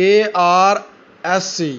ARSC،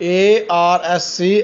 ARSC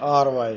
RY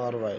RY.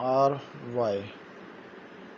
RY,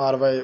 RY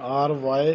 RY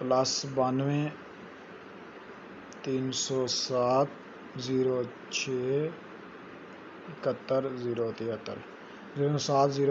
+92 307 06 71 073 07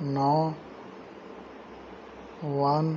9 1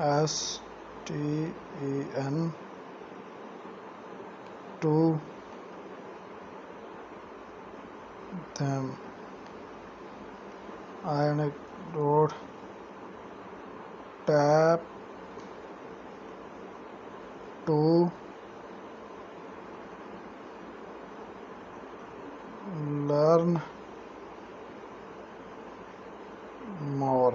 STEN to them and dot tap to learn more،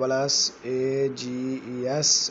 MESSAGES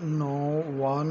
9 1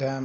them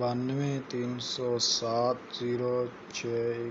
92 307 06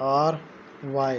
RY.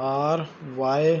RY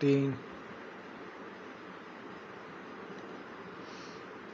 3.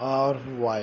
RY.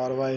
RY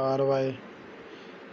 RY،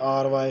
RY،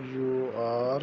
UR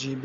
GB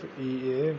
FEATURES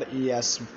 RES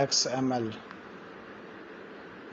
XML,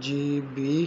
GB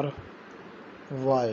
RY,